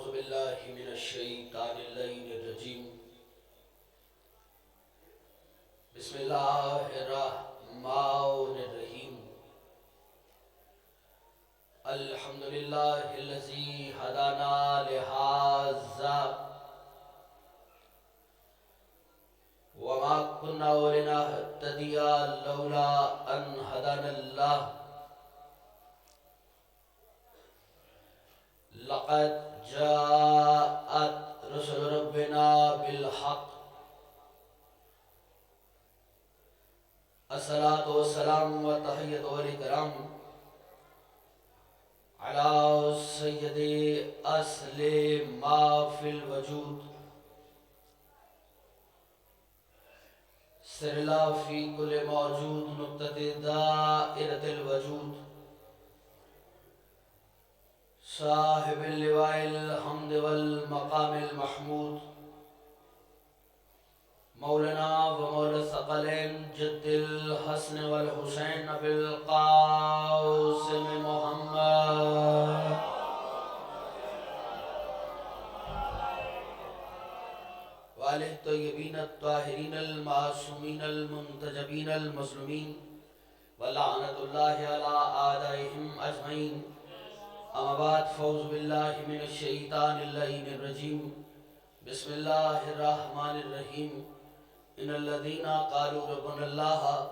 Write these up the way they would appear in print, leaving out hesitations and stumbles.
باللہ من الشیطان اللعین الرجیم بسم اللہ الرحمن الرحیم الحمدللہ الذی ہدانا لہذا وما كنا لنهتدي لولا ان هدانا الله لقد جاءت رسل ربنا بالحق الصلاة والسلام والتحية والإكرام على سيد أصل ما في الوجود سر الله في كل موجود نقطة دائرة الوجود صاحب اللواء الحمد والمقام المحمود مولانا ومولا الثقلين جد الحسن والحسين أبي القاسم محمد وآله الطيبين الطاهرين المعصومين المنتجبين المظلومين ولعنة الله على أعدائهم أجمعين اما بعد فوز باللہ من الشیطان اللعین الرجیم بسم اللہ الرحمن الرحیم ان الذین قالوا ربنا اللہ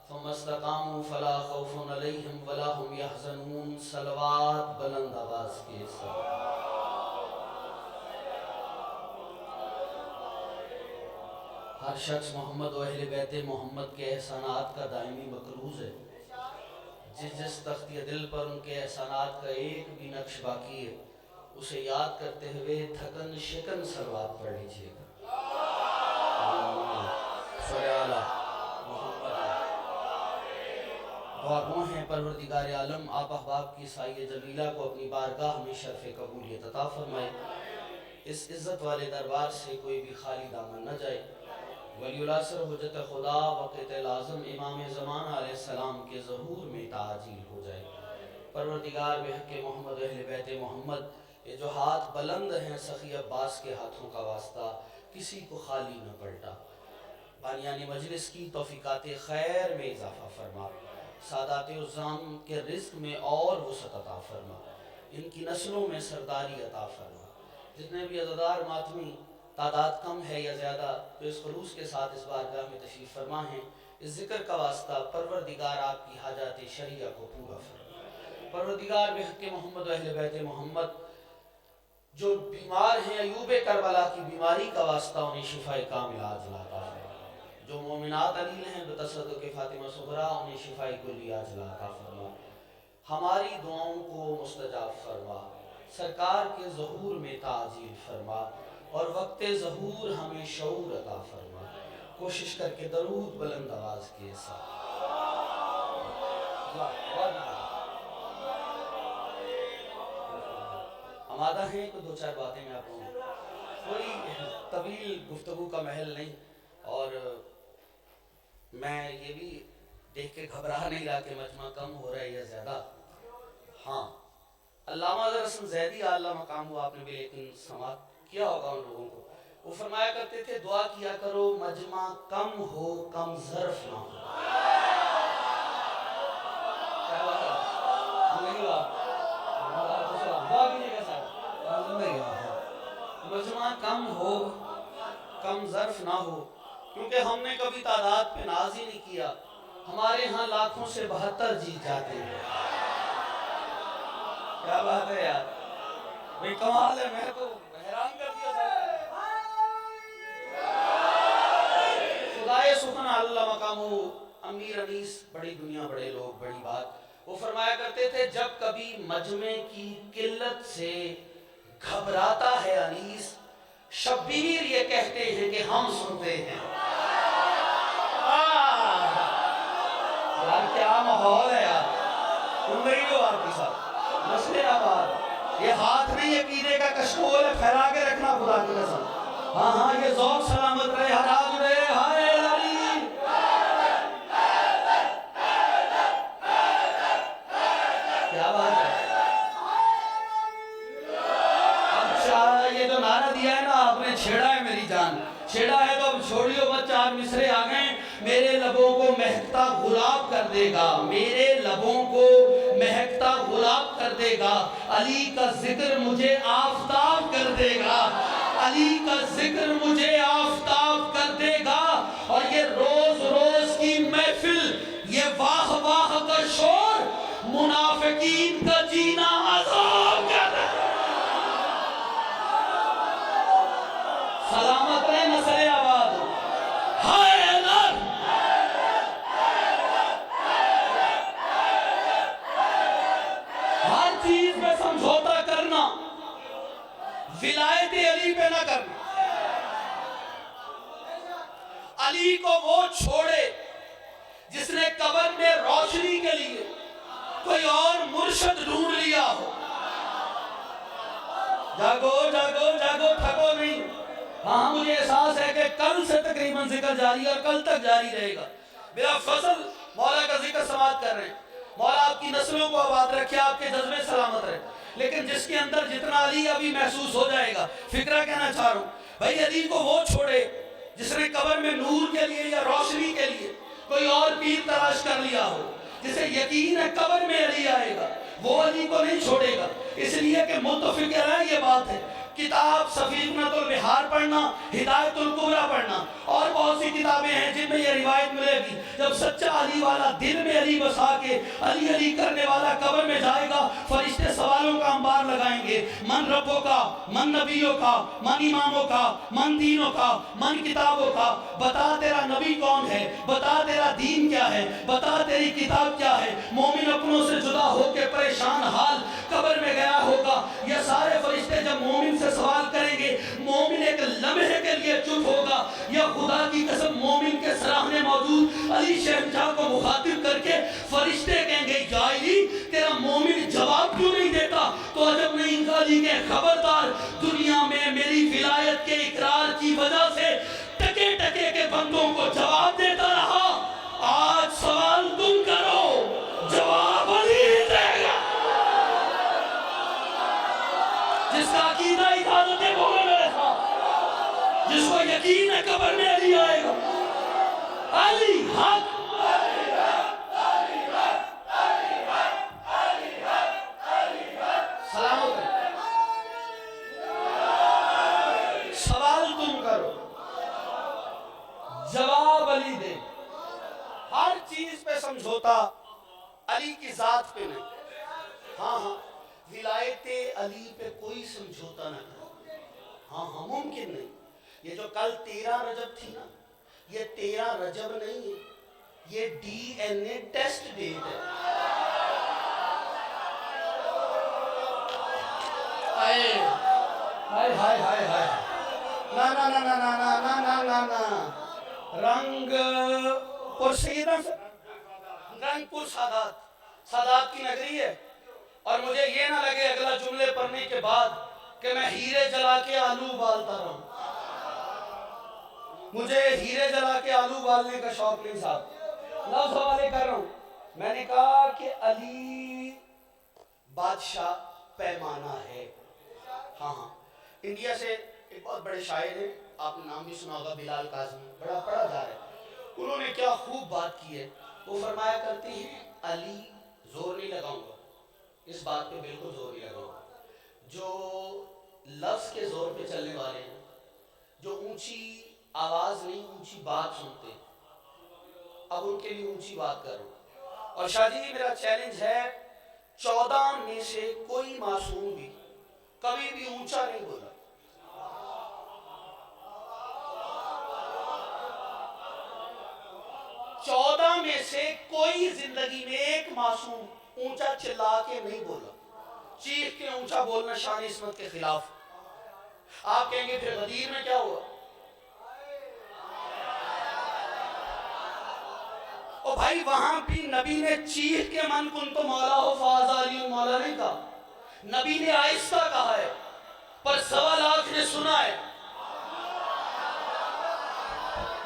ثم استقاموا فلا خوف علیہم ولا هم يحزنون صلوات بلند آواز کے ساتھ ہر شخص محمد و اہل بیت محمد کے احسانات کا دائمی مقروض ہے جس تختی دل پر ان کے احسانات کا ایک بھی نقش باقی ہے اسے یاد کرتے ہوئے تھکن شکن صلوات پڑھ لیجئے گا دعا گو ہیں پروردگار عالم آپ احباب کی سائے جمیلہ کو اپنی بارگاہ میں شرف قبولیت عطا فرمائے اس عزت والے دربار سے کوئی بھی خالی دامن نہ جائے ولی العصر حجت خدا وقت لازم امام زمان علیہ السلام کے ظہور میں تعجیل ہو جائے پروردگار بحق محمد اہل بیت محمد یہ جو ہاتھ بلند ہیں سخی عباس کے ہاتھوں کا واسطہ کسی کو خالی نہ پلٹا بانیان مجلس کی توفیقات خیر میں اضافہ فرما سادات عظام کے رزق میں اور وسعت عطا فرما ان کی نسلوں میں سرداری عطا فرما جتنے بھی عزادار ماتمی تعداد کم ہے یا زیادہ تو اس خلوص کے ساتھ اس بارگاہ میں تشریف فرما ہیں اس ذکر کا واسطہ پروردگار آپ کی حاجات شریعہ کو پورا فرما پروردگار بحق محمد و اہل بیت محمد جو بیمار ہیں ایوب کربلا کی بیماری کا واسطہ انہیں شفاء کامل عاجل عطا فرما جو مومنات علیل ہیں بتصدق فاطمہ صغرا انہیں شفاء کلی عاجل عطا فرما ہماری دعاؤں کو مستجاب فرما سرکار کے ظہور میں تعجیل فرما اور وقت ظہور ہمیں شعور عطا فرما کوشش کر کے درود بلند آواز کے ساتھ آمادہ ہیں تو دو چار باتیں میں آپ کو کوئی طویل گفتگو کا محل نہیں اور میں یہ بھی دیکھ کے گھبرا نہیں رہا کہ مجمع کم ہو رہا ہے یا زیادہ ہاں علامہ حسن زیدی اعلیٰ مقام ہوا آپ نے بھی لیکن سماعت کیا ہوگا ان لوگوں کو وہ فرمایا کرتے تھے دعا کیا کرو مجمع کم ہو کم ظرف نہ ہو کیا بات ہے نہیں ہوا دعا کیجئے گا صاحب مجمع کم ہو کم ظرف نہ ہو کیونکہ ہم نے کبھی تعداد پہ ناز ہی نہیں کیا ہمارے ہاں لاکھوں سے 72 جیت جاتے ہیں کیا بات ہے یار بھئی کمال ہے میں تو حیران کر دیا تھا خدائے سخن اللہ مقامو امیر انیس بڑی دنیا بڑے لوگ بڑی بات وہ فرمایا کرتے تھے جب کبھی مجمع کی قلت سے گھبراتا ہے انیس شبیر یہ کہتے ہیں کہ ہم سنتے ہیں یار کیا ماحول ہے یار تم گئی ہو آپ کے ساتھ مسئلے آباد یہ ہاتھ میں عقیدے کا کشکول ہے پھیلا کے رکھنا خدا کی قسم ہاں ہاں یہ ذوق سلامت رہے حراج رہے ہائے علی کیا بات ہے اب یہ جو نعرہ دیا ہے نا آپ نے، چھیڑا ہے میری جان، چھیڑا ہے تو اب چھوڑیو مت، 4 مصرے آ گئے۔ میرے لبوں کو مہکتا گلاب کر دے گا، میرے لبوں کو مہکتا گلاب کر دے گا، علی کا ذکر مجھے آفتاب کر دے گا، علی کا ذکر مجھے آفتاب کر دے گا۔ اور یہ روز روز کی محفل، یہ واہ واہ کا شور، منافقین کا جینا عذاب کر دے گا۔ سلامت رہے نسل آباد، ہائے حیدر، ہر چیز میں سمجھوتا کرنا، ولایت علی پہ نہ کرنا۔ علی کو وہ چھوڑے جس نے قبر میں روشنی کے لیے کوئی اور مرشد ڈھونڈ لیا ہو۔ جاگو جاگو جاگو، تھکو نہیں۔ ہاں مجھے احساس ہے کہ کل سے تقریباً ذکر جاری ہے اور کل تک جاری رہے گا۔ میرا فضل مولا کا ذکر سماعت کر رہے ہیں، مولا آپ کی نسلوں کو آباد رکھے، آپ کے جذبے سلامت رہے۔ لیکن جس کے اندر جتنا علی ابھی محسوس ہو جائے گا، فکرہ کہنا چاہ رہا ہوں بھائی، علی کو وہ چھوڑے جس نے قبر میں نور کے لیے یا روشنی کے لیے کوئی اور پیر تلاش کر لیا ہو، جسے یقین ہے قبر میں علی آئے گا، وہ علی کو نہیں چھوڑے گا۔ اس لیے کہ متفق ہے یہ بات ہے، کتاب سفینۃ البحار پڑھنا، ہدایت الکبریٰ پڑھنا اور بہت سی کتابیں ہیں جن میں یہ روایت ملے گی، جب سچا علی والا دل میں علی بسا کے علی علی کرنے والا قبر میں جائے گا، فرشتے سوالوں کا انبار لگائیں گے، من ربوں کا، من نبیوں کا، من اماموں کا، من دینوں کا، من کتابوں کا، بتا تیرا نبی کون ہے، بتا تیرا دین کیا ہے، بتا تیری کتاب کیا ہے۔ مومن اپنوں سے جدا ہو کے پریشان حال قبر میں گیا ہوگا، یہ سارے فرشتے جب مومن سے سوال کریں گے، مومن ایک لمحے کے لیے چپ ہوگا، یا خدا کی قسم مومن کے سراہنے موجود علی شہنشاہ کو مخاطب کر کے فرشتے کہیں گے، یا علی تیرا مومن جواب کیوں نہیں دیتا؟ تو عجب نہیں، علی کے خبردار، دنیا میں میری ولایت کے اقرار کی وجہ سے ٹکے ٹکے کے بندوں کو جواب دیتا رہا، آج سوال تم کرو، جواب علی دے گا۔ جس کا عقیدہ اجازت ہے بولے میرے ساتھ، جس کو یقین ہے قبر میں علی آئے گا، علی حق، سلامت ہے۔ سوال تم کرو، جواب علی دے۔ ہر چیز پہ سمجھوتا، علی کی ذات پہ نہیں۔ ہاں ہاں، ولایت علی پہ کوئی سمجھوتا نہ کرو، ہاں ہاں ممکن نہیں۔ یہ جو کل 13 رجب تھی نا، یہ 13 رجب نہیں ہے، یہ DNA ٹیسٹ ڈیٹ ہے۔ ہائے ہائے ہائے ہائے ہائے، نا نا نا نا نا نا نا نا نا، رنگ پر سیدہ سے رنگ پر سادات کی نگری ہے، اور مجھے یہ نہ لگے اگلا جملے پڑھنے کے بعد کہ میں ہیرے جلا کے آلو ابالتا رہا ہوں۔ مجھے ہیرے جلا کے آلو ابالنے کا شوق نہیں صاحب، لفظ حوالے کر رہا ہوں۔ میں نے کہا کہ علی بادشاہ پیمانہ ہے۔ ہاں ہاں، انڈیا سے ایک بہت بڑے شاعر ہیں، آپ نے نام بھی سنا ہوگا، بلال کاظمی، بڑا پڑھا جا رہا ہے۔ انہوں نے کیا خوب بات کی ہے، وہ فرمایا کرتے ہیں علی، زور نہیں لگاؤں گا اس بات پہ، بالکل زور نہیں لگاؤں گا، جو لفظ کے زور پہ چلنے والے ہیں، جو اونچی آواز نہیں اونچی بات سنتے، اب ان کے لیے اونچی بات کر رہا ہوں۔ اور شاہ جی میرا چیلنج ہے، 14 میں سے کوئی معصوم بھی کبھی بھی اونچا نہیں بولا۔ میں سے کوئی زندگی میں ایک معصوم اونچا چلا کے نہیں بولا، چیخ کے اونچا بولنا شان عصمت کے خلاف۔ آپ کہیں گے پھر غدیر میں کیا ہوا؟ او بھائی وہاں بھی نبی نے چیخ کے من کن تو مولا ہو فاضا علی مولا نہیں کہا، نبی نے آہستہ کہا ہے، پر 1.25 لاکھ نے سنا ہے۔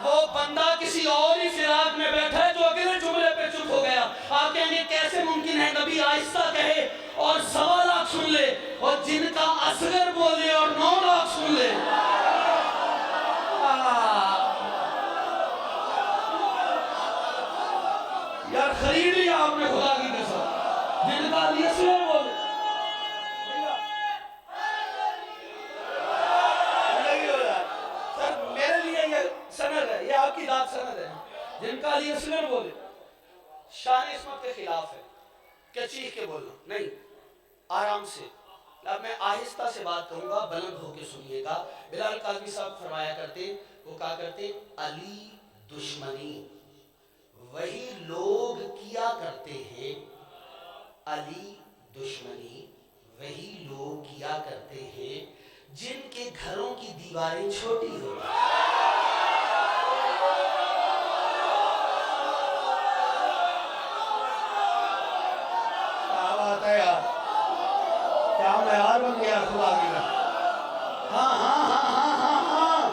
وہ بندہ کسی اور ہی فراق میں بیٹھا ہے جو اگلے جملے پہ چپ ہو گیا۔ آپ کہیں گے کیسے ممکن ہے نبی آہستہ کہے اور 1.25 لاکھ سن لے، اور جن کا اصغر بولے اور 9 لاکھ جن کا علی اصغر بولے شان عصمت کے خلاف ہے کہ چیخ کے بولنا نہیں، آرام سے. اب میں آہستہ سے بات کروں گا، بلند ہو کے سنیے گا. بلال کاظمی صاحب فرمایا کرتے، وہ کہا کرتے علی دشمنی وہی لوگ کیا کرتے ہیں، علی دشمنی وہی لوگ کیا کرتے ہیں جن کے گھروں کی دیواریں چھوٹی ہوتی ہیں. کیا بات ہے یار، کیا معیار بن گیا خدا کی رحمت. ہاں ہاں ہاں ہاں ہاں ہاں،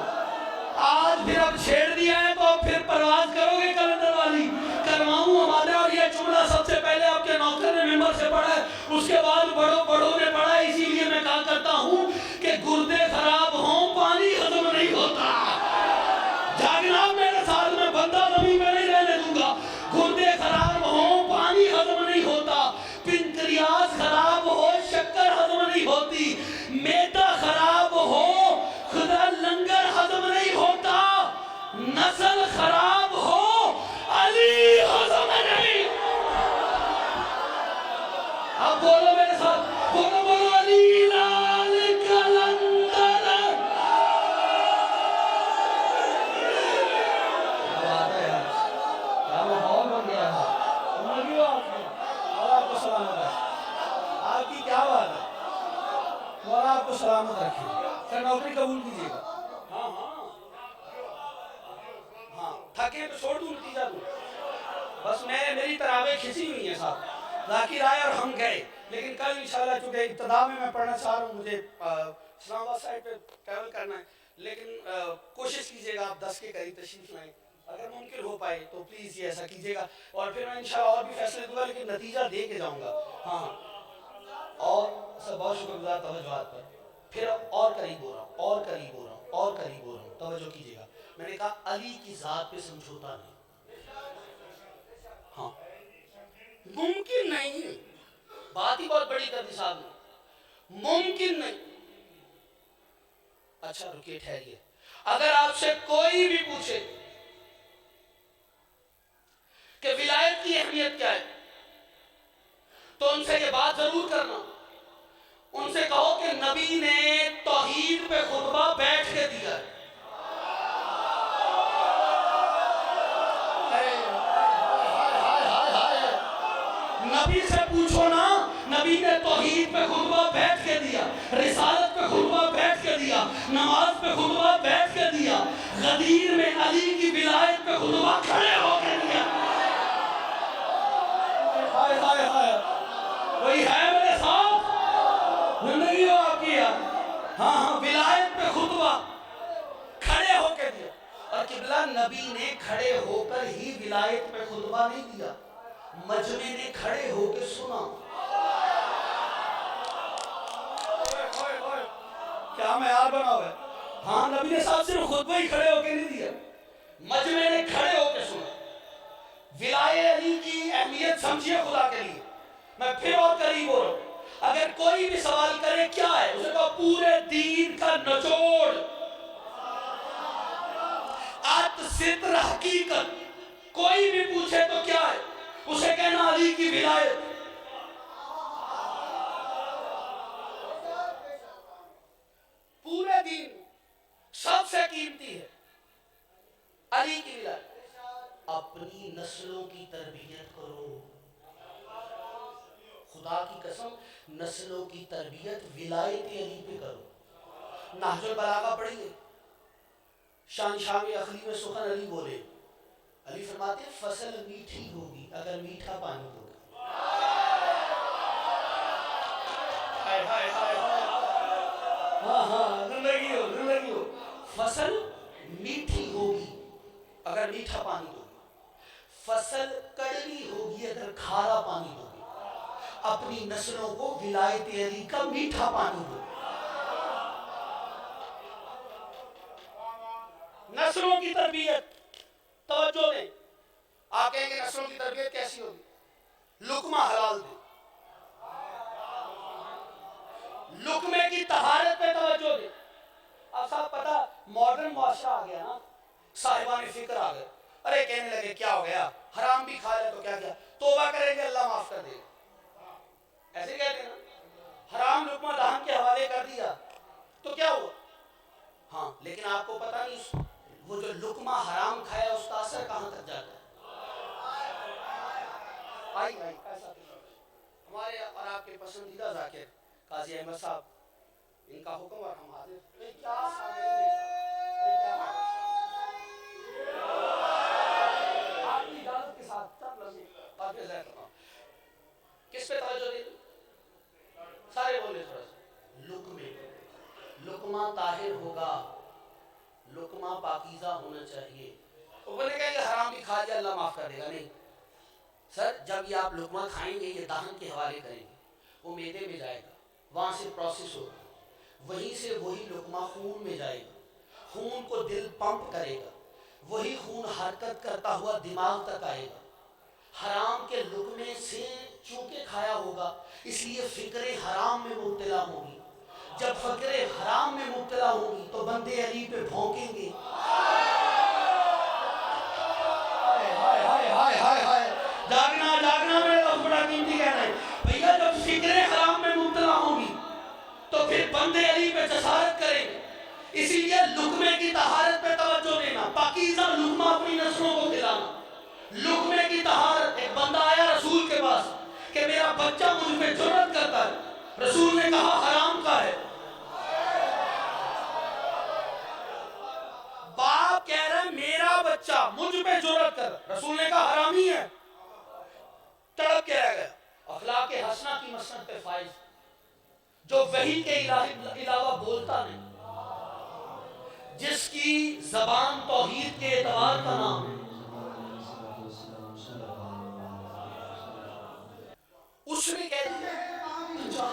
آج پھر اب چھیڑ دیا ہے تو پھر پرواز کرو گے کلندر والی. کرواؤں ہمارے، اور یہ جملہ سب سے پہلے آپ کے نوکر نے ممبر سے پڑھا ہے، اس کے بعد بڑوں نے پڑھا ہے. اسی لیے میں کہا کرتا ہوں کہ گردے خراب ہوں پانی ہضم نہیں ہوتا. جاگنا میرے ساتھ، میں بندہ زمین پہ نہیں رہنے دوں گا. گردے خراب ہوں پانی ہضم نہیں ہوتا، پنکریاس خراب ہو شکر ہضم نہیں ہوتی، میدا خراب ہو خدا لنگر ہضم نہیں ہوتا، نسل خراب ہو علی ہضم نہیں. اب بولو میرے ساتھ، بولو بولو علی لال کلندر. کیا ماحول بن گیا ہے. زندگی ہو آپ کی، اور آپ کو سلامت رکھے. آپ کی کیا بات ہے، اور آپ کو سلامت رکھے. سر نوکری قبول کیجیے گا. ہاں ہاں ہاں، تھکے تو چھوڑ دوں، نتیجہ دوں. بس میری تراویح کھنسی ہوئی ہیں صاحب. ذاکر آئے اور ہم گئے، لیکن کل انشاءاللہ چونکہ ابتدا میں پڑھنا چاہ رہا ہوں، مجھے اسلام آباد سائڈ پہ ٹریول کرنا ہے، لیکن کوشش کیجئے گا آپ 10 کے قریب تشریف لائیں. اگر ممکن ہو پائے تو پلیز یہ ایسا کیجئے گا، اور پھر میں انشاءاللہ اور بھی فیصلے دوں گا، لیکن نتیجہ دے کے جاؤں گا. ہاں اور سب بہت شکر گزار توجہات پر. پھر اور قریب ہو رہا ہوں، اور قریب ہو رہا ہوں، اور قریب ہو رہا ہوں. توجہ کیجئے گا، میں نے کہا علی کی ذات پہ سمجھوتا نہیں. ہاں ممکن نہیں، بات ہی بہت بڑی کر دی صاحب نے. ممکن نہیں. اچھا رکیے ٹھہریے، اگر آپ سے کوئی بھی پوچھے کہ ولایت کی اہمیت کیا ہے تو ان سے یہ بات ضرور کرنا، ان سے کہو کہ نبی نے توحید پہ خطبہ بیٹھ کے دیا ہے. نبی سے پوچھو نا، نبی نے توحید پہ خطبہ بیٹھ کے دیا، رسالت پہ خطبہ بیٹھ کے دیا، نماز پہ خطبہ بیٹھ کے دیا، غدیر میں علی کی ولایت پہ خطبہ کھڑے ہو کے دیا. ہائے ہائے ہائے، کوئی ہے میرے ساتھ؟ زندگی ہو آپ کی یار. ہاں ہاں، ولایت پہ خطبہ کھڑے ہو کے دیا. اور قبلہ نبی نے کھڑے ہو کر ہی ولایت پہ خطبہ نہیں دیا، مجمع نے کھڑے ہو کے سنا. کیا معیار بنا ہوا ہے. ہاں نبی نے صاحب صرف خطبہ ہی کھڑے ہو کے نہیں دیا، مجمع نے کھڑے ہو کے سنا. ولایت علی کی اہمیت سمجھیے خدا کے لیے. میں پھر اور قریب ہو رہا ہوں. اگر کوئی بھی سوال کرے کیا ہے، اسے کہا پورے دین کا نچوڑ، ات ستر حقیقت. کوئی بھی پوچھے تو کیا ہے، اسے کہنا علی کی ولایت. پورے دین سب سے قیمتی ہے علی کی ولایت. اپنی نسلوں کی تربیت کرو، خدا کی قسم نسلوں کی تربیت ولایت علی پہ کرو. نہج البلاغہ پڑھیے، شان شام اخلی میں سخن علی بولے. علی فرماتے ہیں فصل میٹھی ہوگی اگر میٹھا پانی ہوگا. ہائے ہائے ہائے ہائے. ہاں ہاں، زندگی ہو زندگی ہو. فصل میٹھی ہوگی اگر میٹھا پانی ہوگا، فصل کڑوی ہوگی اگر کھارا پانی ہوگی. اپنی نسلوں کو ولایت علی کا میٹھا پانی دو. نسلوں کی تربیت، توجہ دیں. آپ کہیں گے نسلوں کی تربیت کیسی ہوگی؟ لقمہ حلال دیں، لقمے کی طہارت پہ توجہ دیں. اب صاحب پتہ ماڈرن معاشرہ آ گیا نا، صاحبان فکر آ گئے. ارے کہنے لگے کیا ہو گیا، حرام بھی کھا لے تو کیا کیا، توبہ کریں گے اللہ معاف کر دے گا، ایسے کہتے ہیں نا، حرام لقمہ دہن کے حوالے کر دیا تو کیا ہوا، ہاں لیکن آپ کو پتہ نہیں وہ جو لقمہ حرام کھایا اس کا اثر کہاں تک جاتا ہے۔ آئی ایسا ہمارے اور آپ کے پسندیدہ ذاکر قاضی احمد صاحب، ان کا حکم اور ہم حاضر۔ کیا آپ کی اجازت کے ساتھ چند لمحے اور پھر ظاہر کرتا ہوں کس پہ توجہ دیں، سارے بولے تھوڑا سا، لقمے، لقمہ طاہر ہوگا، لقمہ پاکیزہ ہونا چاہیے۔ وہ بولے کہیں کہ حرام بھی کھا لیا اللہ معاف کر دے گا، نہیں سر، جب یہ آپ لقمہ کھائیں گے یہ دہن کے حوالے کریں گے، وہ معدے میں جائے گا، وہاں سے پروسیس ہوگا، وہیں سے وہی لقمہ خون میں جائے گا، خون کو دل پمپ کرے گا، وہی خون حرکت کرتا ہوا دماغ تک آئے گا۔ حرام کے لقمے سے چونکہ کھایا ہوگا اس لیے فکر حرام میں مبتلا ہوگی، جب فکر حرام میں مبتلا ہوگی تو بندے علی پہ بھونکیں گے، جاگنا جاگنا میرے لفظ بڑا قیمتی کہنا ہے بھیا، جب فکر حرام میں مبتلا ہوگی تو پھر بندے علی پہ جسارت کریں گے، اسی لیے لقمے کی طہارت پہ توجہ دینا، پاکیزہ لقمہ اپنی نسلوں کو کھلانا، لقمے کی طہارت۔ ایک بندہ آیا رسول کے پاس کہ میرا بچہ مجھ پہ جرأت کرتا ہے، رسول نے کہا حرام کا ہے، باپ کہہ رہا ہے میرا بچہ مجھ پہ جرأت کر، رسول نے کہا حرامی ہے، تڑپ کے رہ گیا۔ اخلاق حسنہ کی مسند پہ فائز، جو وحی کے علاوہ بولتا نہیں، جس کی زبان توحید کے اعتبار کا نام ہے، اس نے کہہ دیا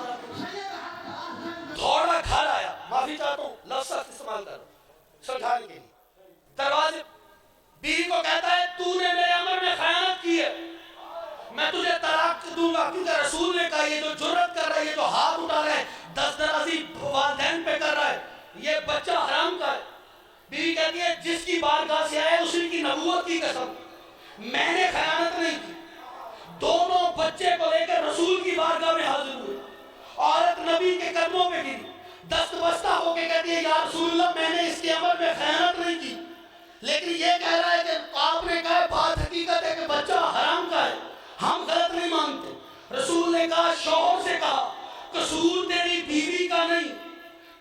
تھوڑا گھر آیا، معافی چاہتا ہوں لفظ سخت استعمال کر رہا ہوں سمجھانے کے لیے، دروازے بیوی کو کہتا ہے تو نے میرے امر میں خیانت کی ہے، میں تجھے طلاق دوں گا، کیونکہ رسول نے کہا یہ جو جرأت کر رہا ہے، یہ جو ہاتھ اٹھا رہا ہے، دست درازی والدین پہ کر رہا ہے، یہ بچہ حرام کا ہے۔ بیوی کہتی ہے جس کی بارگاہ سے آئے اسی کی نبوت کی قسم، میں نے خیانت نہیں کی۔ دونوں بچے کو لے کر رسول کی بارگاہ میں حاضر ہوئے، عورت نبی کے قدموں پہ گری، دست بستہ ہو کے کہتی ہے یا رسول اللہ میں نے اس کے عمل میں خیانت نہیں کی، لیکن یہ کہہ رہا ہے کہ آپ نے کہا بات حقیقت ہے کہ بچہ حرام کا ہے، ہم غلط نہیں مانتے۔ رسول نے کہا شوہر سے کہا قصور تیری بیوی کا نہیں،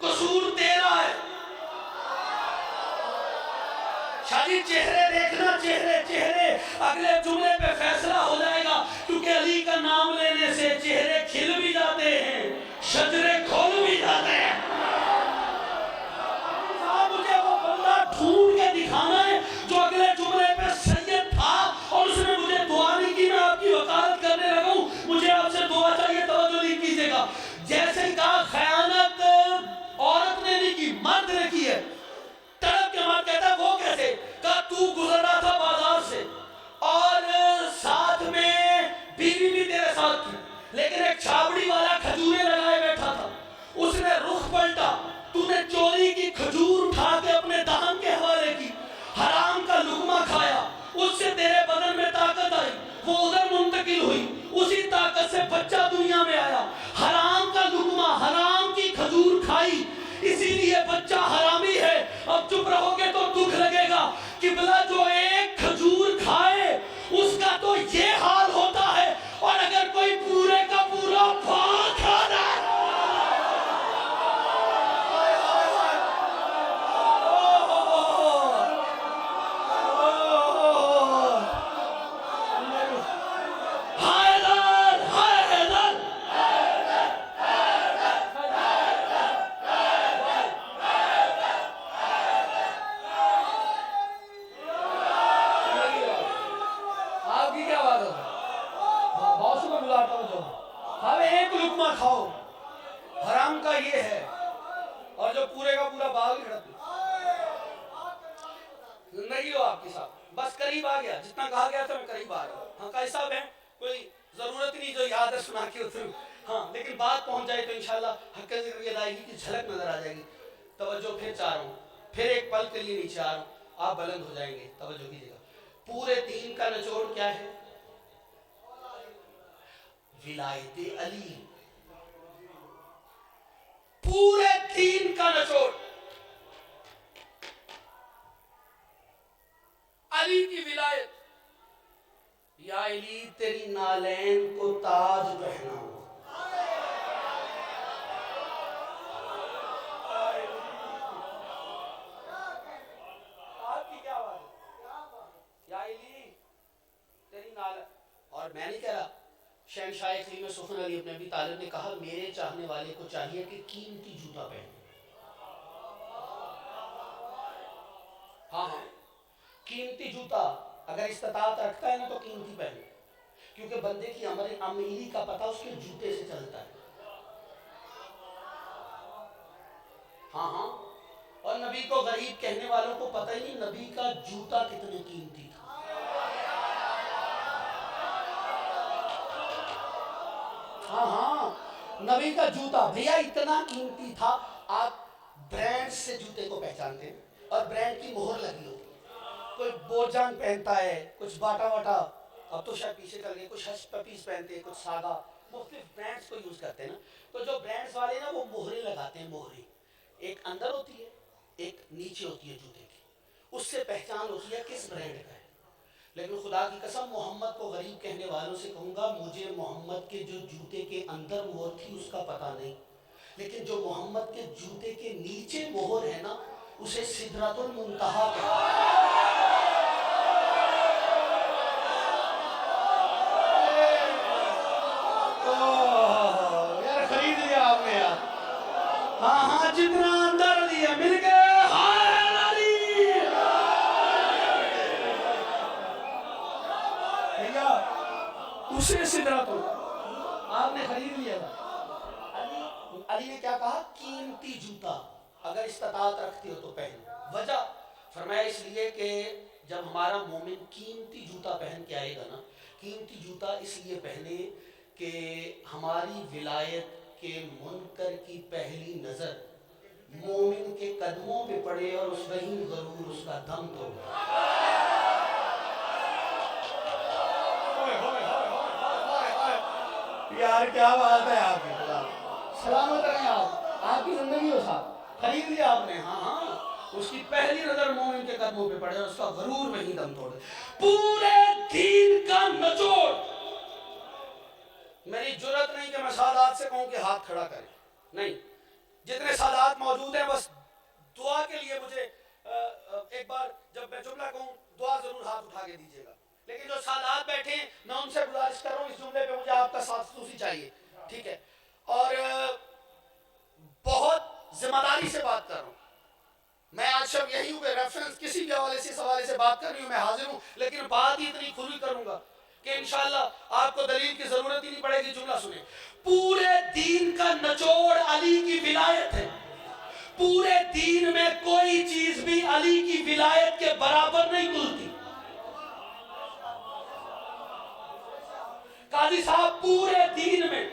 قصور تیرا ہے۔ شاہ جی چہرے دیکھنا، چہرے چہرے، اگلے جملے پہ فیصلہ ہو جائے گا، کیونکہ علی کا نام لینے سے چہرے کھل بھی جاتے ہیں، شجرے کھول بھی جاتے ہیں۔ مجھے وہ بندہ ڈھونڈ کے دکھانا ہے جو اگلے جملے پہ سید تھا اور اس نے مجھے دعا نہیں کی، میں آپ کی وکالت کرنے لگا ہوں، مجھے آپ سے دعا چاہیے، توجہ نہیں کیجئے گا۔ جیسے کہا خیانت عورت نے نہیں کی، مرد نے کی ہے، تڑپ کے مرد کہتا ہے وہ کیسے؟ کہا تو گزر رہا تھا بازار سے اور ساتھ میں بیوی بھی تیرے ساتھ تھی، لیکن ایک چھاپڑی والا کھجوریں لگائے بیٹھا تھا، اس نے رخ پلٹا، تو نے چوری کی کھجور اٹھا کے اپنے دہن کے حوالے کی، حرام کا لقمہ کھایا، اس سے تیرے بدن میں طاقت آئی، وہ ادھر منتقل ہوئی، اسی طاقت سے بچہ دنیا میں آیا، حرام کا لقمہ، حرام کی کھجور کھائی، اسی لیے بچہ حرامی ہے۔ اب چپ رہو گے تو دکھ لگے گا، قبلہ جو ایک کھجور کھائے اس کا تو یہ حال ہوتا ہے، اور اگر کوئی پورے کا پورا پھال کھا جائے، ایک لقمہ کھاؤ، حرام کا یہ ہے، اور جو پورے کا پورا باغ لڑک زندگی ہو آپ کے ساتھ، بس قریب آ گیا، جتنا کہا گیا تھا میں قریب آ گیا۔ ہاں قائد صاحب ہیں، کوئی ضرورت نہیں جو یاد ہے سنا کے اتروں، ہاں لیکن بات پہنچ جائے تو انشاءاللہ حق ذکر کی ادائیگی کی جھلک نظر آ جائے گی۔ توجہ پھر چاہ رہا ہوں، پھر ایک پل کے لیے نیچے آ رہا ہوں، آپ بلند ہو جائیں گے، توجہ کیجئے گا۔ پورے دین کا نچوڑ کیا ہے؟ ولایت علی. پورے دین کا نچوڑ علی کی ولایت. یا علی تیری نالین کو تاج پہنا. آپ کی کیا بات ہے؟ یا علی تیری نالین. اور میں نہیں کہہ رہا، شہنشاہ اقلیم سخن علی ابن ابی طالب نے کہا میرے چاہنے والے کو چاہیے کہ قیمتی جوتا پہنے. ہاں ہاں قیمتی جوتا اگر استطاعت رکھتا ہے نا تو قیمتی پہنے، کیونکہ بندے کی امیری کا پتہ اس کے جوتے سے چلتا ہے. ہاں ہاں اور نبی کو غریب کہنے والوں کو پتہ ہی نہیں نبی کا جوتا کتنے قیمتی تھا. ہاں ہاں نبی کا جوتا بھیا اتنا قیمتی تھا. آپ برانڈ سے جوتے کو پہچانتے ہیں اور برانڈ کی مہر لگی ہوتی ہے. کوئی بوجان پہنتا ہے، کچھ باٹا واٹا، اب تو شاید پیچھے چل گئے، کچھ ہش پپیز پہنتے ہیں، کچھ ساگا، مختلف برانڈز کو یوز کرتے ہیں نا. تو جو برانڈز والے نا وہ مہریں لگاتے ہیں. مہریں ایک اندر ہوتی ہے ایک نیچے ہوتی ہے جوتے کی، اس سے پہچان ہوتی ہے کس برانڈ کا ہے. لیکن خدا کی قسم محمد کو غریب کہنے والوں سے کہوں گا مجھے محمد کے جو جوتے کے اندر مہر تھی اس کا پتہ نہیں، لیکن جو محمد کے جوتے کے نیچے مہر ہے نا اسے سدرۃ المنتہا کہتے ہیں. یار خرید لیا آپ نے یار. ہاں ہاں جتنا اندر دیا مل گئے. ہائے علی اسے سدرۃ آپ نے خرید لیا تھا. علی نے کیا کہا؟ قیمتی جوتا اگر استطاعت رکھتے ہو تو پہن. وجہ فرمایا اس لیے کہ جب ہمارا مومن قیمتی جوتا پہن کے آئے گا نا، قیمتی جوتا اس لیے پہنے کہ ہماری ولایت کے منکر کی پہلی نظر مومن کے قدموں پہ پڑے اور اس وہی غرور اس کا دم توڑ. یار کیا بات ہے آپ کی. سلامت رہیں آپ کی زندگی ہو صاحب. خرید لیا آپ نے. ہاں ہاں اس کی پہلی نظر مومن کے قدموں پہ پڑے اور اس کا غرور وہی دم توڑ. پورے دین کا نچوڑ. میری جرت نہیں کہ میں سادات سے کہوں کہ ہاتھ کھڑا کریں، نہیں. جتنے سادات موجود ہیں بس دعا کے لیے مجھے ایک بار جب میں جملہ کہوں دعا ضرور ہاتھ اٹھا کے دیجیے گا. لیکن جو سادات بیٹھے ہیں میں ان سے گزارش کر رہا ہوں اس جملے پہ مجھے آپ کا ساتھ خصوصی چاہیے، ٹھیک ہے؟ اور بہت ذمہ داری سے بات کر رہا ہوں. میں آج شب یہی ہوں کہ ریفرنس کسی بھی حوالے سے اس حوالے سے بات کر رہی ہوں، میں حاضر ہوں، لیکن بات ہی اتنی کھلی کروں گا کہ انشاءاللہ آپ کو دلیل کی ضرورت ہی نہیں پڑے گی. جملہ سنیں. پورے دین کا نچوڑ علی کی ولایت ہے. پورے دین میں کوئی چیز بھی علی کی ولایت کے برابر نہیں تلتی. قاضی صاحب پورے دین میں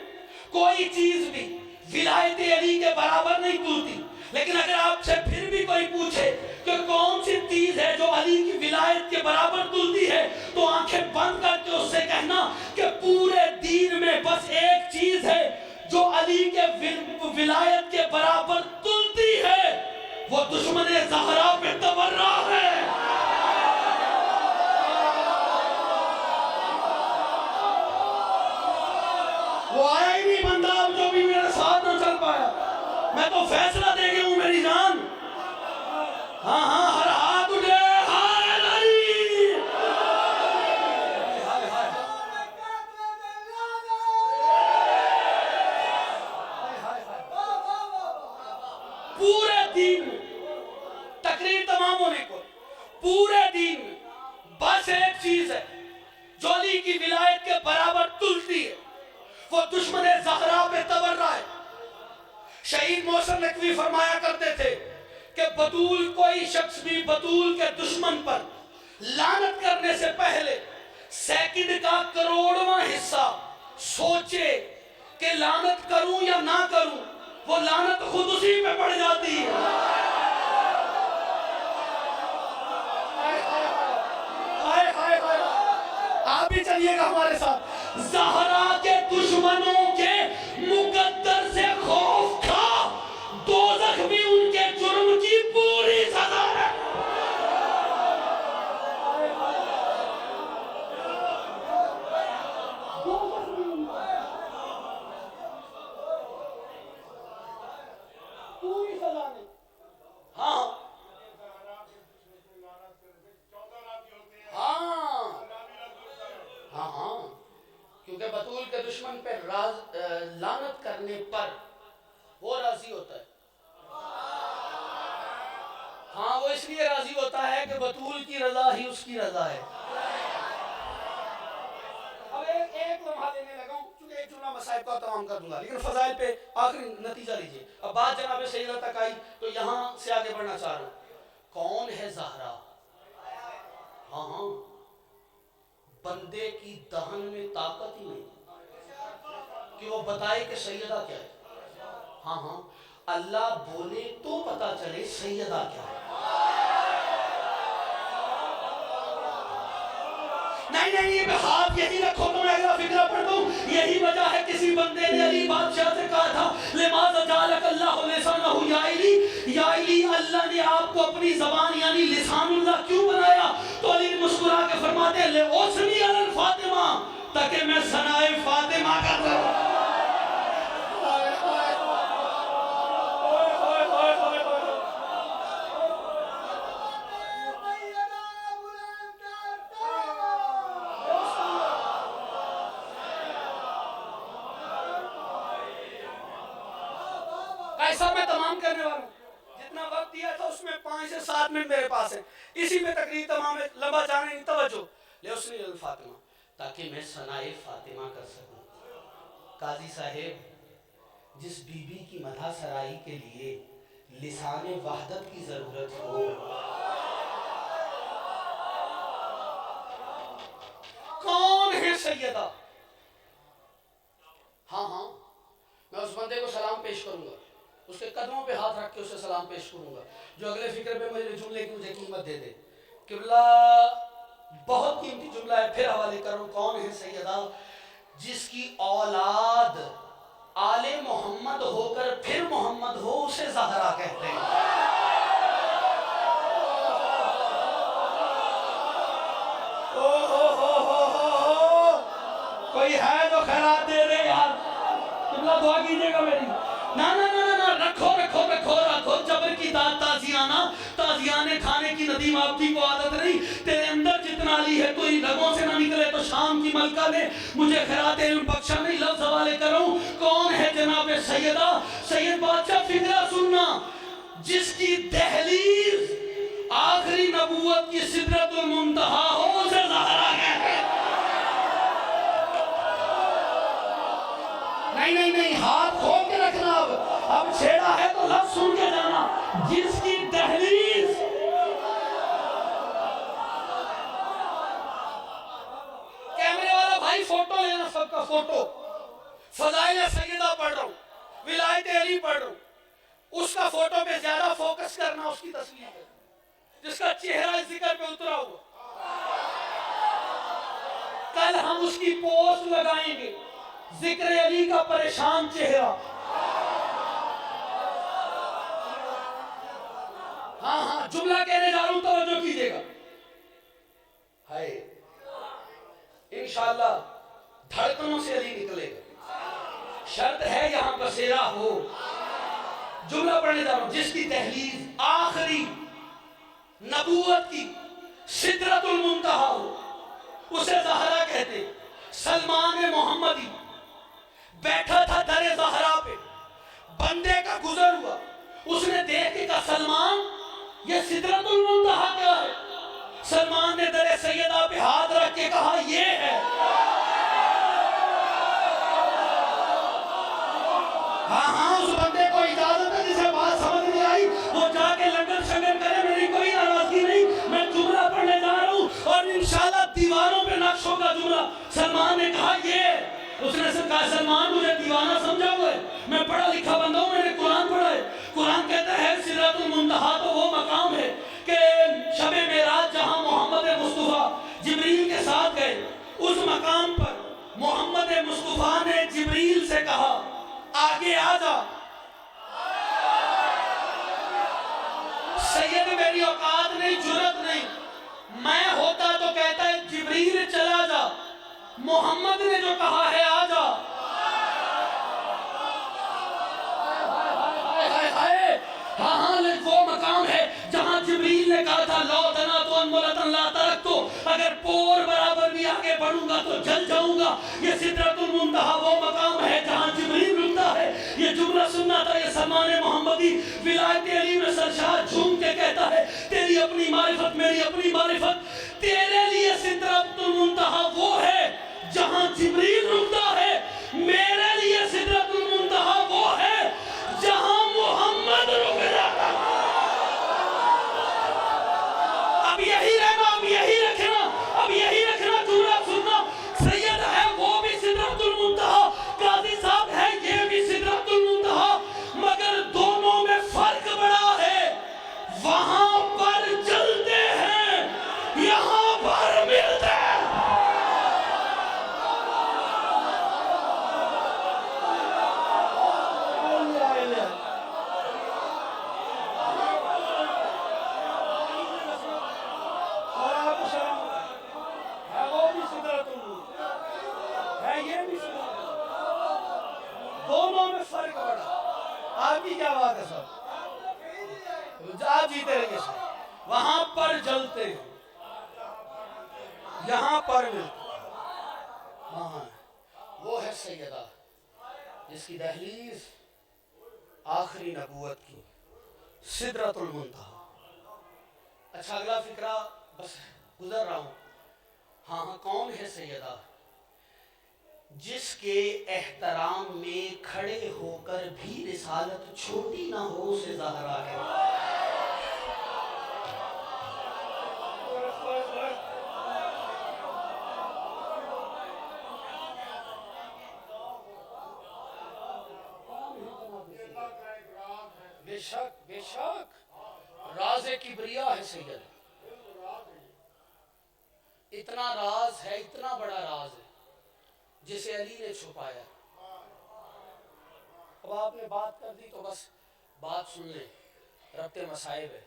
کوئی چیز بھی ولایت علی کے برابر نہیں تلتی. لیکن اگر آپ سے پھر بھی کوئی پوچھے کہ کون سی چیز ہے جو علی کی ولایت کے برابر تلتی ہے تو آنکھیں بند کر کے اس سے کہنا کہ پورے دین میں بس ایک چیز ہے جو علی کے ولایت کے برابر تلتی ہے، وہ دشمن زہرا پہ تبرہ ہے. وہ آیا ہی نہیں بندہ اب جو بھی میرے ساتھ نہ چل پایا. میں تو فیصلہ دے گیا ہوں میری جان. ہاں ہاں ہر ہاتھ اٹھے. ہائے علی. پورے دین تقریر تمام ہونے کو پورے دین بس ایک چیز ہے جو علی کی ولایت کے برابر تلتی ہے، وہ دشمن زہرا پہ تبرہ ہے. شہید محسن نقوی فرمایا کرتے تھے کہ بطول کوئی شخص بھی بطول کے دشمن پر لعنت کرنے سے پہلے سیکنڈ کا کروڑواں حصہ سوچے کہ لعنت کروں یا نہ کروں، وہ لعنت خود اسی پہ پڑ جاتی ہے. ہائے ہائے بولیے گا ہمارے ساتھ، زہرا کے دشمنوں کے مقدر سے خوف تھا، دوزخ بھی ان کے جرم کی پوری سزا ہے۔ پوری سزا نہیں۔ ہاں ہاں ہاں، کیونکہ بطول کے دشمن پہ لعنت کرنے پر وہ راضی ہوتا ہے۔ ہاں، وہ اس لیے راضی ہوتا ہے کہ بطول کی رضا ہی اس کی رضا ہے۔ اب ایک لمحہ لینے لگا ہوں، چونکہ ایک جملہ مصائب کا تمام کر دوں گا، لیکن فضائل پہ آخری نتیجہ لیجئے۔ اب بات جناب سیدہ تک آئی تو یہاں سے آگے بڑھنا چاہ رہا ہوں۔ کون ہے زہرا؟ ہاں ہاں، بندے کی دہن میں طاقت ہی نہیں کہ وہ بتائے کہ سیدہ کیا ہے۔ ہاں ہاں، اللہ بولے تو پتا چلے سیدہ کیا ہے۔ نہیں، یہ ہاتھ یہی رکھو تو میں اگلا فکرہ پڑھ دوں۔ یہی وجہ ہے کسی بندے نے علی بادشاہ سے کہا تھا، لماذا جعلک اللہ لسانہ یا علی، یا علی اللہ نے آپ کو اپنی زبان یعنی لسان اللہ کیوں بنایا؟ تو علی مسکرا کے فرماتے ہیں لِأُثْنِيَ عَلَى الْفَاطِمَةِ، تاکہ میں ثنائے فاطمہ کر دوں۔ ایسا میں تمام کرنے والا ہوں، جتنا وقت دیا تھا اس میں 5 سے 7 منٹ میرے پاس ہے، اسی میں تقریر تمام ہے، لمبا جانے نہیں، توجہ لِحُسْنِ الفاطمہ، تاکہ میں ثنائے فاطمہ کر سکوں۔ قاضی صاحب، جس بی بی کی مدح سرائی کے لیے لسان وحدت کی ضرورت ہو، کون ہے سیدہ؟ ہاں ہاں، میں اس بندے کو سلام پیش کروں گا، اس کے قدموں پہ ہاتھ رکھ کے اسے سلام پیش کروں گا جو اگلے فکر پہ مجھے جملے کی مجھے قیمت دے دے۔ قبلہ بہت قیمتی جملہ ہے، پھر حوالے کروں۔ کون ہے سیدہ؟ جس کی اولاد آل محمد ہو کر پھر محمد ہو، اسے زہرا کہتے ہیں۔ کوئی ہے جو خیرات دے دے یار، قبلہ دعا کیجئے گا میری۔ نا رکھو جبر کی داد تازیانے کھانے کی ندیم آبدی کو عادت نہیں، تیرے اندر جتنا علی ہے کوئی رگوں سے نہ نکلے تو شام کی ملکہ نے مجھے خیرات علم بخشا نہیں۔ لفظ حوالے کروں، کون ہے جناب سیدہ؟ سید بادشاہ فکرہ سننا، جس کی دہلیز آخری نبوت کی سدرۃ المنتہا ہو، اسے زہرا کہتے ہیں۔ نہیں، ہاتھ کھول کے رکھنا، اب چھیڑا ہے تو لفظ سن کے جانا، جس کی دہلیز کیمرے والا بھائی فوٹو لینا، سب کا فوٹو، فضائل سیدہ پڑھ رہا ہوں، ولایت علی پڑھ رہا ہوں، اس کا فوٹو پہ زیادہ فوکس کرنا، اس کی تصویر ہے جس کا چہرہ ذکر پہ اترا ہوا۔ کل ہم اس کی پوسٹ لگائیں گے، ذکر علی کا پریشان چہرہ۔ ہاں، جملہ کہنے جا رہا ہوں، توجہ کیجئے گا۔ ہائے، انشاءاللہ دھڑکنوں سے علی نکلے گا، شرط ہے یہاں بسیرا ہو۔ جملہ پڑھنے جا رہا ہوں، جس کی تحلیل آخری نبوت کی سدرۃ المنتہا ہو، اسے زہرا کہتے۔ سلمان محمدی بیٹھا تھا در زہرا پہ، بندے کا گزر ہوا، اس نے دیکھ کے کہا سلمان یہ سدرۃ المنتہا کیا ہے؟ سلمان نے در سیدہ پہ ہاتھ رکھ کے کہا یہ ہے۔ ہاں، اس بندے کو اجازت ہے، جسے بات سمجھ نہیں آئی وہ جا کے لنگر شنگر کرے، میری کوئی ناراضگی نہیں، میں جملہ پڑھنے جا رہا ہوں اور انشاءاللہ دیواروں پہ نقش ہوگا جملہ۔ سلمان نے کہا یہ، اس نے کہا سلمان مجھے دیوانہ سمجھا ہوا ہے، میں پڑھا لکھا بندہ ہوں، میں نے قرآن پڑھا ہے، قرآن کہتا ہے سدرۃ المنتہا تو وہ مقام ہے کہ شب معراج جہاں محمد مصطفیٰ جبریل کے ساتھ گئے، اس مقام پر محمد مصطفیٰ نے جبریل سے کہا آگے آ جا، سید میری اوقات نہیں، جرت نہیں، میں ہوتا تو کہتا ہے جبریل چلا جا، محمد نے جو کہا ہے آ جا۔ ہاں وہ مقام ہے جہاں جبریل نے کہا تھا لو تنا تو انمولتن لا ترک تو، اگر پور برابر بھی آگے بڑھوں گا تو جل جاؤں گا۔ یہ سدرۃ المنتہا وہ مقام ہے جہاں جبریل رکتا ہے۔ یہ جملہ سننا تھا، یہ سلمان محمدی ولایت علی میں سرشار جھوم کے کہتا ہے تیری اپنی معرفت میری اپنی معرفت، تیرے لیے سدرۃ المنتہا وہ ہے جہاں جبریل رکتا ہے، میرے لیے سدرۃ المنتہا وہ ہے جہاں محمد رک جاتا۔ اب یہی رہنا، اب یہی رکھنا، اب یہی رکھنا، جملہ سننا، سید ہے وہ بھی سدرۃ المنتہا، قاضی صاحب ہے یہ بھی سدرۃ المنتہا، مگر دونوں میں فرق بڑا ہے، وہاں پر جلتے ہیں یہاں پر ملتے ہیں۔ دونوں میں فرق پڑا۔ آپ کی کیا بات ہے صاحب؟ آپ جیتے رہیے صاحب۔ وہاں پر جلتے ہیں یہاں پر ملتے ہیں۔ ہاں وہ ہے سیدہ جس کی دہلیز آخری نبوت کی، سدرۃ المنتہا۔ اچھا اگلا فقرہ بس گزر رہا ہوں۔ ہاں کون ہے سیدہ؟ جس کے احترام میں کھڑے ہو کر بھی رسالت چھوٹی نہ ہو، اسے زہرا ہے۔ بے شک بے شک راز کبریا ہے سید، اتنا راز ہے، اتنا بڑا راز ہے جسے علی نے چھپایا۔ اب آپ نے بات کر دی تو بس بات سن لیں، ربط مصائب ہے۔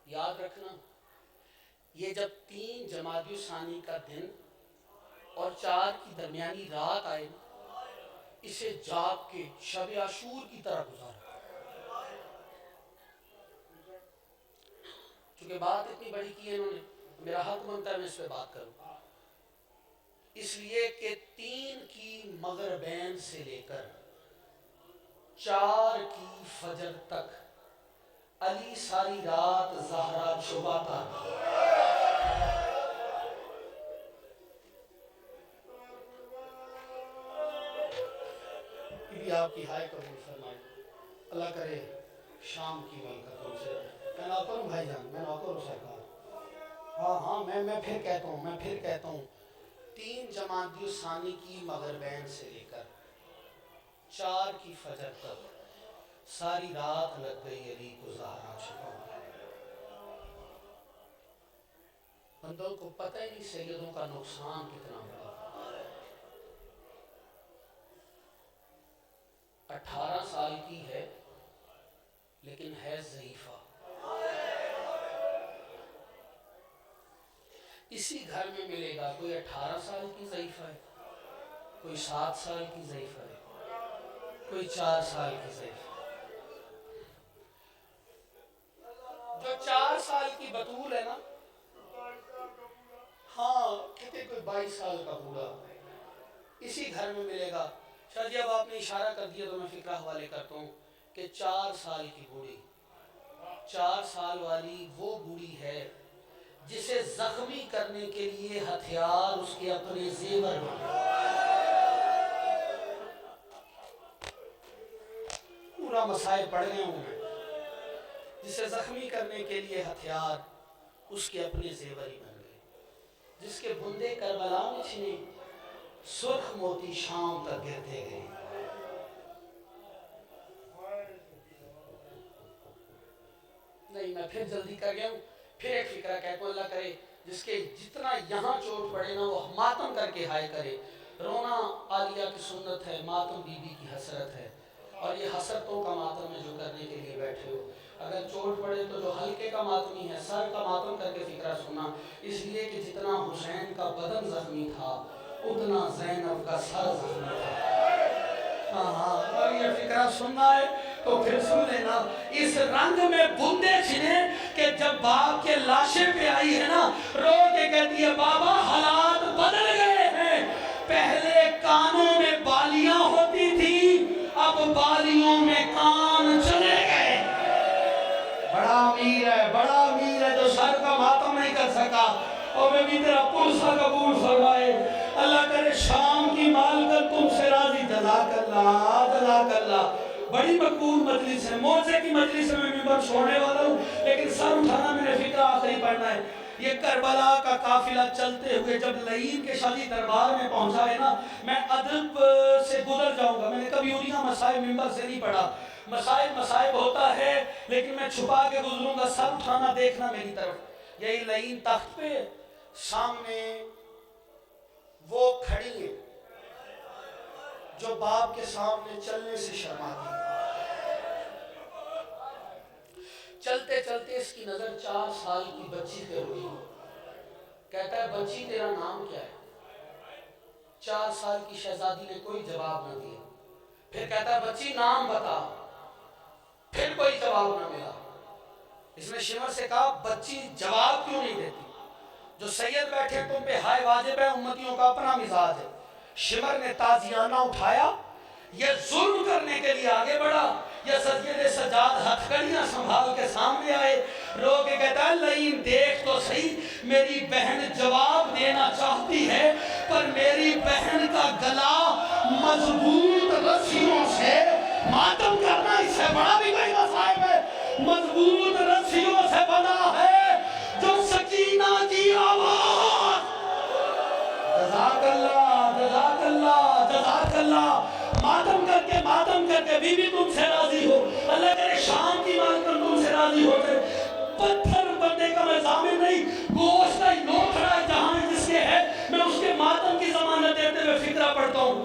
یاد رکھنا یہ جب 3 جمادی الثانی کا دن اور 4 کی درمیانی رات آئے، اسے جاگ کے شب عاشور کی طرح گزارا۔ چونکہ بات اتنی بڑی کی ہے انہوں نے، میرا حق بنتا ہے میں اس پہ بات کروں، اس لیے کہ 3 کی مغربین سے لے کر 4 کی فجر تک علی ساری رات زہرا چھپاتا رہا۔ بھی آپ کی ہائے قبول فرمائے، اللہ کرے شام کی برکت ہم سے۔ میں نوکر ہوں بھائی جان، میں نوکر ہوں سرکار۔ ہاں میں پھر کہتا ہوں 3 جمادی الثانی کی مغربین سے لے کر 4 کی فجر تک ساری رات لگ گئی علی کو زہرا چھپانے۔ بندوں کو پتہ ہی نہیں سیدوں کا نقصان کتنا بڑا۔ 18 سال کی ہے لیکن ہے ضعیفہ۔ اسی گھر میں ملے گا کوئی 18 سال کی ضعیفہ ہے، کوئی 7 سال کی ضعیفہ ہے، کوئی 4 سال کی ضعیفہ ہے۔ جو 4 سال کی بطول ہے نا، ہاں کہتے کوئی 22 سال کا بوڑھا اسی گھر میں ملے گا۔ شاید جب آپ نے اشارہ کر دیا تو میں فقرہ حوالے کرتا ہوں کہ 4 سال کی بوڑھی، 4 سال والی وہ بوڑھی ہے جسے زخمی کرنے کے لیے ہتھیار اس کے اپنے زیور بنے۔ پورا مسائل پڑھ گئے ہوں میں، جسے زخمی کرنے کے لیے ہتھیار اس کے اپنے زیور ہی بن گئے، جس کے بندے کربلا میں چھنے سرخ موتی شام تک گرتے گئے۔ نہیں میں پھر جلدی کر گیا ہوں، پھر ایک فکرہ کہتا ہوں، اللہ کرے جس کے جتنا یہاں چوٹ پڑے نا وہ ماتم کر کے ہائے کرے. رونا عالیہ کی سنت ہے، ماتم بی بی کی حسرت ہے، اور یہ حسرتوں کا ماتم ہے جو کرنے کے لیے بیٹھے ہو. اگر چوٹ پڑے تو جو ہلکے کا ماتمی ہے، سر کا ماتم کر کے فکرہ سننا، اس لیے کہ جتنا حسین کا بدن زخمی تھا اتنا زینب کا سر زخمی تھا. ہاں اور یہ فکرہ سننا ہے تو پھر سن لینا. اس رنگ میں بندے چھنے کہ جب باپ کے لاشیں پہ آئی ہے نا، رو کے کہتی ہے بابا حالات بدل گئے ہیں، پہلے کانوں میں بالیاں ہوتی تھی، اب بالیوں میں کان چلے گئے. بڑا امیر ہے، بڑا امیر ہے جو سر کا ماتم نہیں کر سکا. اور میں بھی تیرا پرسہ قبول فرمائے. اللہ کرے شام کی مالکن تم سے راضی. جزاک اللہ، جزاک اللہ. بڑی مقبول مجلس ہے، موزے کی مجلس میں ممبر چھوڑنے والا ہوں، لیکن سر اٹھانا میں نے فکرہ آخری پڑھنا ہے. یہ کربلا کا قافلہ چلتے ہوئے جب لعین کے شادی دربار میں پہنچا ہے نا، میں ادب سے گزر جاؤں گا. میں نے کبھی اڑیاں مصائب ممبر سے نہیں پڑھا. مصائب ہوتا ہے لیکن میں چھپا کے گزروں گا. سر اٹھانا دیکھنا میری طرف. یہی لعین تخت پہ سامنے وہ کھڑی ہے جو باپ کے سامنے چلنے سے شرماتی. چلتے چلتے اس کی نظر 4 سال کی بچی پہ ہوئی. کہتا ہے بچی تیرا نام کیا ہے؟ 4 سال کی شہزادی نے کوئی جواب نہ دیا. پھر کہتا ہے بچی نام بتا. پھر کوئی جواب نہ ملا. اس نے شمر سے کہا بچی جواب کیوں نہیں دیتی؟ جو سید بیٹھے تم پہ ہائے واجب ہے، امتیوں کا اپنا مزاج ہے. شمر نے تازیانہ اٹھایا، یہ ظلم کرنے کے لیے آگے بڑھا. یہ سید سجاد ہتھکڑیاں سنبھال کے سامنے آئے. رو کے کہتا ہے لعین دیکھ تو صحیح، میری بہن جواب دینا چاہتی ہے پر میری بہن کا گلا مضبوط رسیوں سے، ماتم کرنا اس سے بڑا بھی کوئی مصائب ہے، مضبوط رسیوں سے بنا ہے جو سکینہ کی آواز. جزاک اللہ، جزاک اللہ، جزاک اللہ. ماتم کر کے بی بی تم سے راضی ہو. اللہ کرے شام کی مالکن تم سے راضی ہو جائے. پتھر بننے کا میں ضامن نہیں، گوشت کا نوکھڑا ہے جہاں جس کے ہے، میں اس کے ماتم کی ضمانت دیتے ہوئے فکرہ پڑھتا ہوں.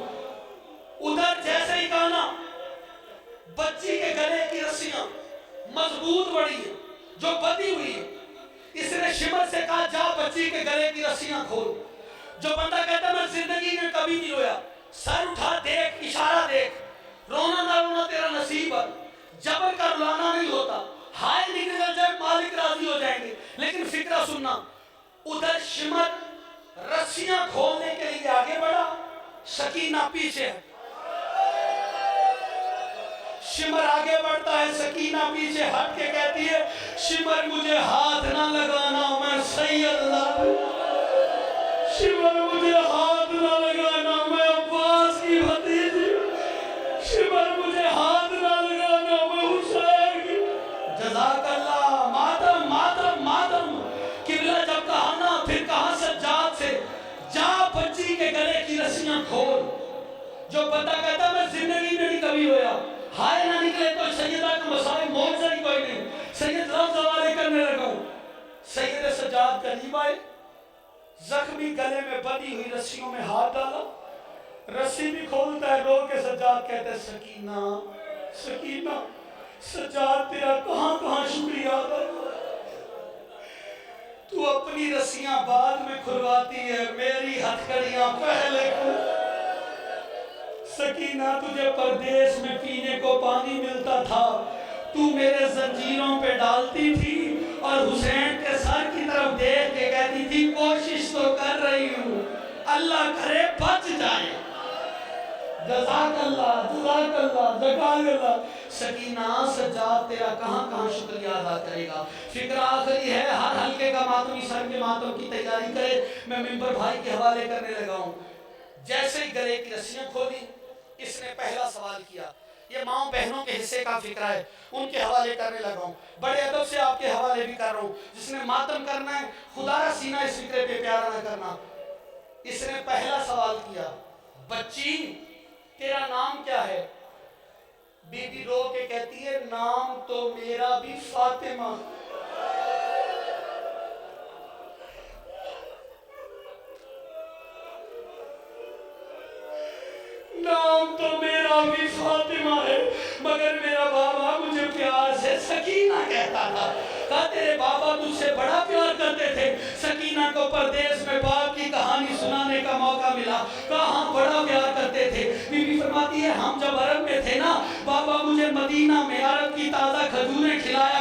ادھر جیسے ہی کہنا بچی کے گلے کی رسیاں مضبوط بڑی ہے جو بدی ہوئی ہے. اس نے شمر سے کہا جا بچی کے گلے کی رسیاں کھول. جو بندہ کہتا میں زندگی میں کبھی نہیں رویا، سر اٹھا دیکھ، اشارہ دیکھ. رونا نہ رونا تیرا نصیب ہے، جبر کا رلانا نہیں ہوتا. ہائے نکل جائے مالک راضی ہو جائیں گے. لیکن فکرہ سننا، ادھر شمر رسیاں کھولنے کے لیے آگے بڑھا، سکینہ پیچھے ہے. شمر آگے بڑھتا ہے، سکینہ پیچھے ہٹ کے کہتی ہے شمر مجھے ہاتھ نہ لگانا، میں سید اللہ. شمر مجھے ہاتھ نہ لگانا، میں عباس کی بھتیجی. شمر مجھے ہاتھ نہ لگانا، میں حسین کی. جزاک اللہ. ماتم ماتم ماتم. قبلہ جب کہا نا پھر کہا سجاد سے جا بچی کے گلے کی رسیاں کھول. جو بندہ کہتا میں زندگی میں نہیں کبھی رویا، ہائے نہ نکلے تو سیدہ کا مسائل موجزہ ہی کوئی نہیں. سید لفظ حوالے کرنے لگا. سید سجاد قریب آئے، زخمی گلے میں بندھی ہوئی رسیوں میں ہاتھ ڈالا، رسی بھی کھولتا ہے. رو کے سجاد کہتے ہیں سکینہ سکینہ. سجاد تیرا کہاں کہاں شکریہ ادا. تو اپنی رسیاں بعد میں کھلواتی ہے، میری ہتھکڑیاں پہلے کھل. سکینہ تجھے پردیس میں پینے کو پانی ملتا تھا، تو میرے زنجیروں پہ ڈالتی تھی اور حسین کے سر کی طرف دیکھ کے کہتی تھی کوشش تو کر رہی ہوں، اللہ کرے بچ جائے. جزاک اللہ، جزاک اللہ، جزاک اللہ. سکینہ سجاد تیرا کہاں کہاں شکریہ ادا کرے گا. فکر آخری ہے، ہر حلقے کا ماتمی سر کے ماتم کی تیاری کرے. میں ممبر بھائی کے حوالے کرنے لگا ہوں. جیسے ہی گلے کی رسیاں کھولی، اس نے پہلا سوال کیا. یہ ماں بہنوں کے حصے کا فکرہ ہے، ان کے حوالے کرنے لگا ہوں. بڑے ادب سے آپ کے حوالے بھی کر رہا ہوں. جس نے ماتم کرنا ہے خدا را سینہ اس فکرے پہ پیارا نہ کرنا. اس نے پہلا سوال کیا بچی تیرا نام کیا ہے؟ بی بی رو کے کہتی ہے نام تو میرا بھی فاطمہ. مگر میرا بابا مجھے پیار سے سکینہ کہتا تھا۔ کہا تیرے بابا تجھ سے بڑا پیار کرتے تھے۔ سکینہ کو پردیس میں باپ کی کہانی سنانے کا موقع ملا، کہاں بڑا پیار کرتے تھے۔ بی بی فرماتی ہے ہم جب عرب میں تھے نا، بابا مجھے مدینہ میں عرب کی تازہ کھجوریں کھلایا